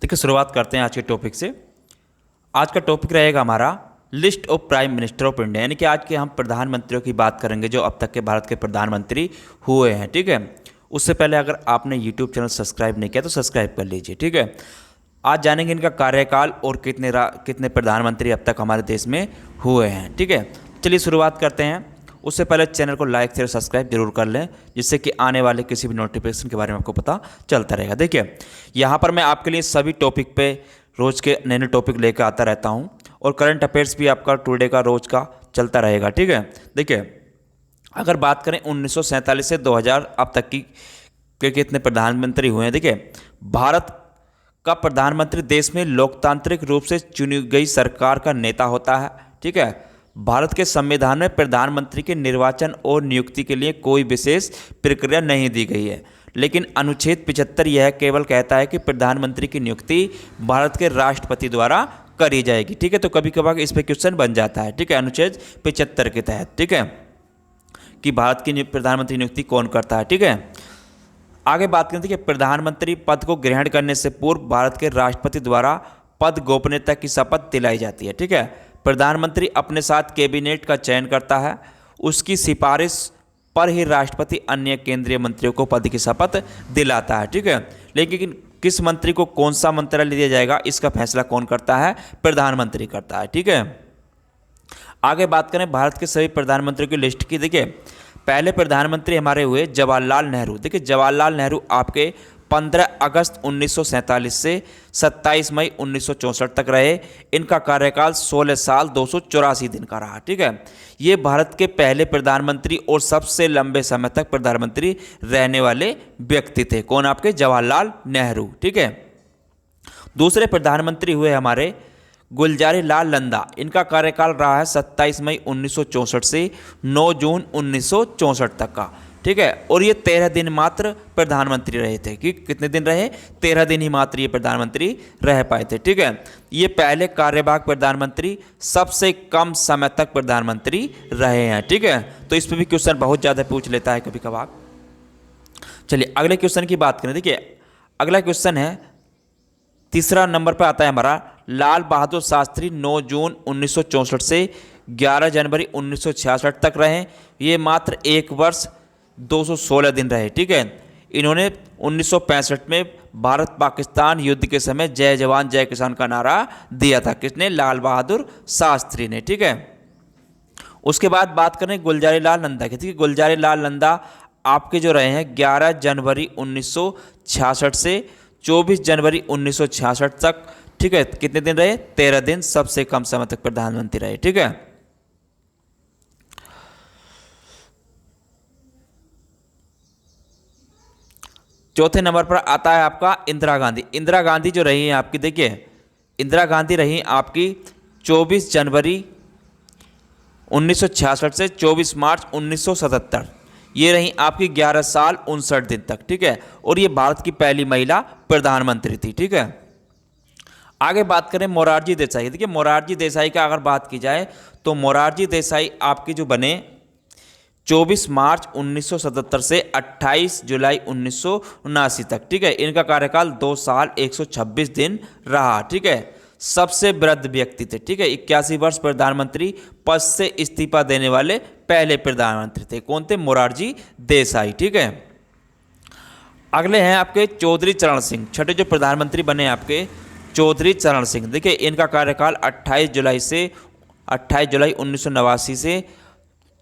देखिए, शुरुआत करते हैं आज के टॉपिक से। आज का टॉपिक रहेगा हमारा list of prime minister of India, यानी कि आज के हम प्रधानमंत्रियों की बात करेंगे जो अब तक के भारत के प्रधानमंत्री हुए हैं। ठीक है, उससे पहले अगर आपने यूट्यूब चैनल सब्सक्राइब नहीं किया तो सब्सक्राइब कर लीजिए। ठीक है, आज जानेंगे इनका कार्यकाल और कितने प्रधानमंत्री अब तक हमारे देश में हुए हैं। ठीक है, चलिए शुरुआत करते हैं। उससे पहले चैनल को लाइक शेयर सब्सक्राइब जरूर कर लें, जिससे कि आने वाले किसी भी नोटिफिकेशन के बारे में आपको पता चलता रहेगा। देखिए, यहाँ पर मैं आपके लिए सभी टॉपिक पे रोज़ के नए नए टॉपिक लेकर आता रहता हूँ और करंट अफेयर्स भी आपका टुडे का रोज़ का चलता रहेगा। ठीक है, देखिए, अगर बात करें 1947 से 2000 अब तक की के कितने प्रधानमंत्री हुए हैं। देखिए, भारत का प्रधानमंत्री देश में लोकतांत्रिक रूप से चुनी गई सरकार का नेता होता है। ठीक है, भारत के संविधान में प्रधानमंत्री के निर्वाचन और नियुक्ति के लिए कोई विशेष प्रक्रिया नहीं दी गई है, लेकिन अनुच्छेद 75 यह केवल कहता है कि प्रधानमंत्री की नियुक्ति भारत के राष्ट्रपति द्वारा करी जाएगी। ठीक है, तो कभी कभार इस पर क्वेश्चन बन जाता है। ठीक है, अनुच्छेद 75 के तहत, ठीक है, कि भारत की प्रधानमंत्री नियुक्ति कौन करता है। ठीक है, आगे बात करते हैं कि प्रधानमंत्री पद को ग्रहण करने से पूर्व भारत के राष्ट्रपति द्वारा पद गोपनीयता की शपथ दिलाई जाती है। ठीक है, प्रधानमंत्री अपने साथ कैबिनेट का चयन करता है, उसकी सिफारिश पर ही राष्ट्रपति अन्य केंद्रीय मंत्रियों को पद की शपथ दिलाता है। ठीक है, लेकिन किस मंत्री को कौन सा मंत्रालय दिया जाएगा इसका फैसला कौन करता है? प्रधानमंत्री करता है। ठीक है, आगे बात करें भारत के सभी प्रधानमंत्रियों की लिस्ट की। देखिए, पहले प्रधानमंत्री हमारे हुए जवाहरलाल नेहरू। देखिए, जवाहरलाल नेहरू आपके 15 अगस्त 1947 से 27 मई 1964 तक रहे। इनका कार्यकाल 16 साल 284 दिन का रहा। ठीक है, ये भारत के पहले प्रधानमंत्री और सबसे लंबे समय तक प्रधानमंत्री रहने वाले व्यक्ति थे। कौन? आपके जवाहरलाल नेहरू। ठीक है, दूसरे प्रधानमंत्री हुए हमारे गुलजारी लाल नंदा। इनका कार्यकाल रहा है 27 मई 1964 से 9 जून 1964 तक का। ठीक है, और ये 13 दिन मात्र प्रधानमंत्री रहे थे। कि कितने दिन रहे? 13 दिन ही मात्र ये प्रधानमंत्री रह पाए थे। ठीक है, ये पहले कार्यवाहक प्रधानमंत्री सबसे कम समय तक प्रधानमंत्री रहे हैं। ठीक है, तो इस पर भी क्वेश्चन बहुत ज़्यादा पूछ लेता है कभी कभार। चलिए अगले क्वेश्चन की बात करें। देखिए, अगला क्वेश्चन है, तीसरा नंबर पर आता है हमारा लाल बहादुर शास्त्री। 9 जून 1964 से 11 जनवरी 1966 तक रहे। ये मात्र 1 वर्ष 216 दिन रहे। ठीक है, इन्होंने 1965 में भारत पाकिस्तान युद्ध के समय जय जवान जय किसान का नारा दिया था। किसने? लाल बहादुर शास्त्री ने। ठीक है, उसके बाद बात करें गुलजारी लाल नंदा की। ठीक है, गुलजारी लाल नंदा आपके जो रहे हैं 11 जनवरी 1966 से 24 जनवरी 1966 तक। ठीक है, कितने दिन रहे? 13 दिन, सबसे कम समय तक प्रधानमंत्री रहे। ठीक है, चौथे नंबर पर आता है आपका इंदिरा गांधी। इंदिरा गांधी जो रही हैं आपकी, देखिए, इंदिरा गांधी रही आपकी 24 जनवरी 1966 से 24 मार्च 1977। ये रही आपकी 11 साल 59 दिन तक। ठीक है, और ये भारत की पहली महिला प्रधानमंत्री थी। ठीक है, आगे बात करें मोरारजी देसाई। देखिए, मोरारजी देसाई का अगर बात की जाए तो मोरारजी देसाई आपकी जो बने 24 मार्च 1977 से 28 जुलाई 1979 तक। ठीक है, इनका कार्यकाल 2 साल 126 दिन रहा। ठीक है, सबसे वृद्ध व्यक्ति थे। ठीक है, 81 वर्ष प्रधानमंत्री पद से इस्तीफा देने वाले पहले प्रधानमंत्री थे। कौन थे? मोरारजी देसाई। ठीक है, अगले हैं आपके चौधरी चरण सिंह। छठे जो प्रधानमंत्री बने आपके चौधरी चरण सिंह। देखिए, इनका कार्यकाल 28 जुलाई 1989 से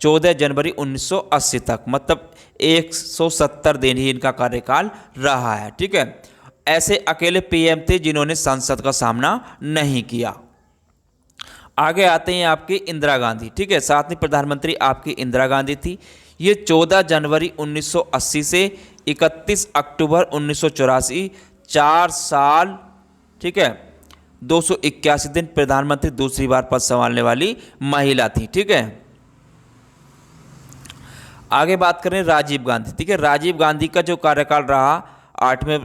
14 जनवरी 1980 तक, मतलब 170 दिन ही इनका कार्यकाल रहा है। ठीक है, ऐसे अकेले पीएम थे जिन्होंने संसद का सामना नहीं किया। आगे आते हैं आपकी इंदिरा गांधी। ठीक है, सातवीं प्रधानमंत्री आपकी इंदिरा गांधी थी। ये 14 जनवरी 1980 से 31 अक्टूबर 1984, 4 साल, ठीक है, 281 दिन प्रधानमंत्री दूसरी बार पद संभालने वाली महिला थी। ठीक है, आगे बात करें राजीव गांधी। ठीक है, राजीव गांधी का जो कार्यकाल रहा 8वें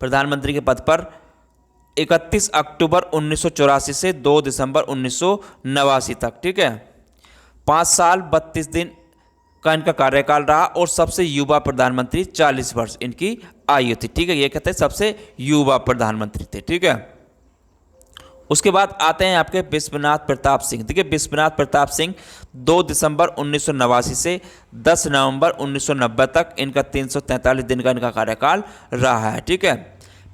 प्रधानमंत्री के पद पर 31 अक्टूबर 1984 से 2 दिसंबर 1989 तक। ठीक है, 5 साल 32 दिन का इनका कार्यकाल रहा और सबसे युवा प्रधानमंत्री 40 वर्ष इनकी आयु थी, ठीक है। ये कहते हैं सबसे युवा प्रधानमंत्री थे, ठीक है। उसके बाद आते हैं आपके विश्वनाथ प्रताप सिंह। देखिए विश्वनाथ प्रताप सिंह 2 दिसंबर 1989 से 10 नवंबर 1990 तक इनका 343 दिन का इनका कार्यकाल रहा है, ठीक है।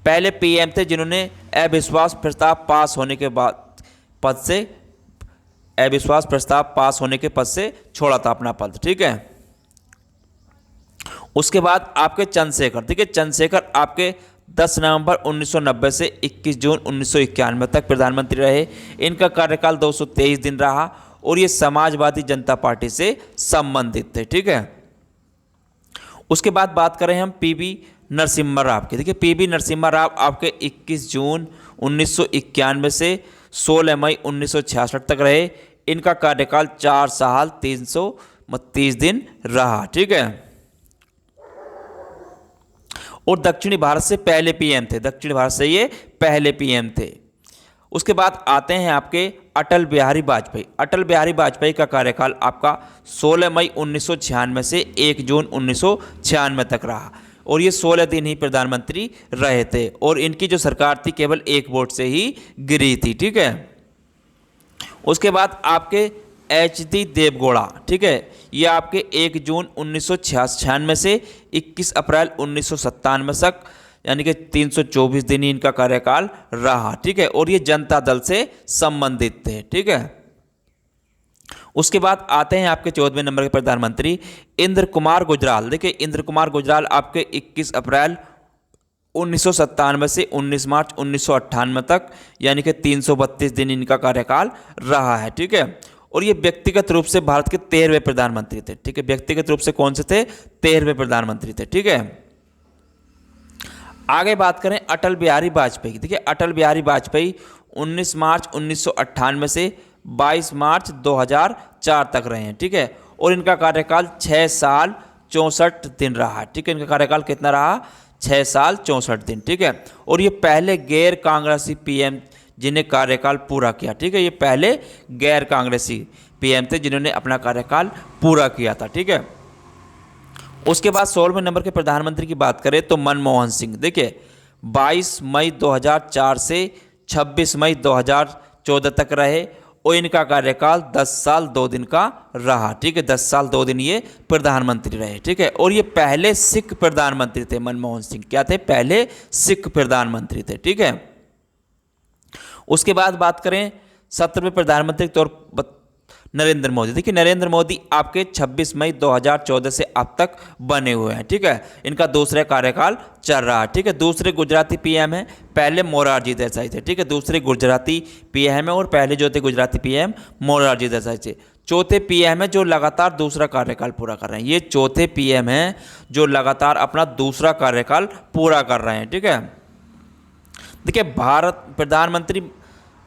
पहले पीएम थे जिन्होंने अविश्वास प्रस्ताव पास होने के पद से छोड़ा था अपना पद, ठीक है। उसके बाद आपके चंद्रशेखर, ठीक है, चंद्रशेखर आपके 10 नवंबर 1990 से 21 जून 1991 तक प्रधानमंत्री रहे। इनका कार्यकाल 223 दिन रहा और ये समाजवादी जनता पार्टी से संबंधित थे, ठीक है। उसके बाद बात करें हम पीवी नरसिम्हा राव की। देखिए पीवी नरसिम्हा राव आपके 21 जून 1991 से 16 मई 1966 तक रहे। इनका कार्यकाल 4 साल 330 दिन रहा, ठीक है। और दक्षिणी भारत से पहले पीएम थे, दक्षिण भारत से ये पहले पीएम थे। उसके बाद आते हैं आपके अटल बिहारी वाजपेयी। अटल बिहारी वाजपेयी का कार्यकाल आपका 16 मई 1996 से 1 जून 1996 तक रहा और ये 16 दिन ही प्रधानमंत्री रहे थे और इनकी जो सरकार थी केवल 1 वोट से ही गिरी थी, ठीक है। उसके बाद आपके एच.डी. देवगौड़ा, ठीक है, ये आपके 1 जून 1996 से 21 अप्रैल 1997 तक यानी कि 324 दिन ही इनका कार्यकाल रहा, ठीक है। और ये जनता दल से संबंधित थे, ठीक है। उसके बाद आते हैं आपके 14वें नंबर के प्रधानमंत्री इंद्र कुमार गुजराल। देखिए इंद्र कुमार गुजराल आपके 21 अप्रैल 1997 से 19 मार्च 1998 तक यानी कि 332 दिन इनका कार्यकाल रहा है, ठीक है। और ये व्यक्तिगत रूप से भारत के 13वें प्रधानमंत्री थे, ठीक है। व्यक्तिगत रूप से कौन से थे? 13वें प्रधानमंत्री थे, ठीक है। आगे बात करें अटल बिहारी वाजपेयी। देखिए अटल बिहारी वाजपेयी 19 मार्च 1998 से 22 मार्च 2004 तक रहे हैं, ठीक है। और इनका कार्यकाल 6 साल 64 दिन रहा, ठीक है। इनका कार्यकाल कितना रहा? 6 साल 64 दिन, ठीक है। और ये पहले गैर कांग्रेसी पीएम जिन्हें कार्यकाल पूरा किया, ठीक है। ये पहले गैर कांग्रेसी पीएम थे जिन्होंने अपना कार्यकाल पूरा किया था, ठीक है। उसके बाद 16वें नंबर के प्रधानमंत्री की बात करें तो मनमोहन सिंह। देखिए 22 मई 2004 से 26 मई 2014 तक रहे और इनका कार्यकाल 10 साल 2 दिन का रहा, ठीक है। 10 साल 2 दिन ये प्रधानमंत्री रहे, ठीक है। और ये पहले सिख प्रधानमंत्री थे। मनमोहन सिंह क्या थे? पहले सिख प्रधानमंत्री थे, ठीक है। उसके बाद बात करें 17वें प्रधानमंत्री के तौर पर नरेंद्र मोदी। देखिए नरेंद्र मोदी आपके 26 मई 2014 से अब तक बने हुए हैं, ठीक है। इनका दूसरा कार्यकाल चल रहा है, ठीक है। दूसरे गुजराती पीएम हैं, पहले मोरारजी देसाई थे, ठीक है। दूसरे गुजराती पीएम है और पहले जो थे गुजराती पीएम मोरारजी देसाई थे। चौथे पीएम है जो लगातार दूसरा कार्यकाल पूरा कर रहे हैं। ये चौथे पीएम हैं जो लगातार अपना दूसरा कार्यकाल पूरा कर रहे हैं, ठीक है। देखिए प्रधानमंत्री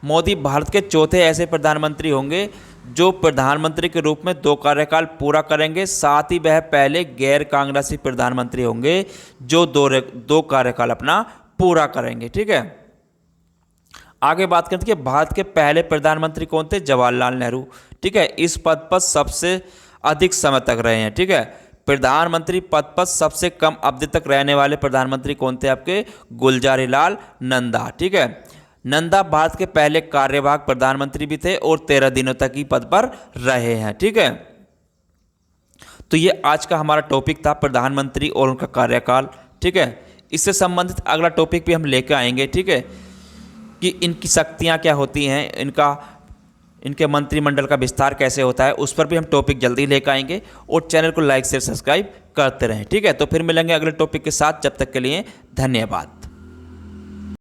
मोदी भारत के चौथे ऐसे प्रधानमंत्री होंगे जो प्रधानमंत्री के रूप में 2 कार्यकाल पूरा करेंगे। साथ ही वह पहले गैर कांग्रेसी प्रधानमंत्री होंगे जो 2 कार्यकाल अपना पूरा करेंगे, ठीक है। आगे बात करते हैं कि भारत के पहले प्रधानमंत्री कौन थे? जवाहरलाल नेहरू, ठीक है। इस पद पर सबसे अधिक समय तक रहे हैं, ठीक है। प्रधानमंत्री पद पर सबसे कम अवधि तक रहने वाले प्रधानमंत्री कौन थे? आपके गुलजारीलाल नंदा, ठीक है। नंदा भारत के पहले कार्यवाहक प्रधानमंत्री भी थे और 13 दिनों तक ही पद पर रहे हैं, ठीक है। तो ये आज का हमारा टॉपिक था प्रधानमंत्री और उनका कार्यकाल, ठीक है। इससे संबंधित अगला टॉपिक भी हम लेकर आएंगे, ठीक है, कि इनकी शक्तियां क्या होती हैं, इनके मंत्रिमंडल का विस्तार कैसे होता है, उस पर भी हम टॉपिक जल्दी लेकर आएंगे। और चैनल को लाइक शेयर सब्सक्राइब करते रहें, ठीक है। तो फिर मिलेंगे अगले टॉपिक के साथ, जब तक के लिए धन्यवाद।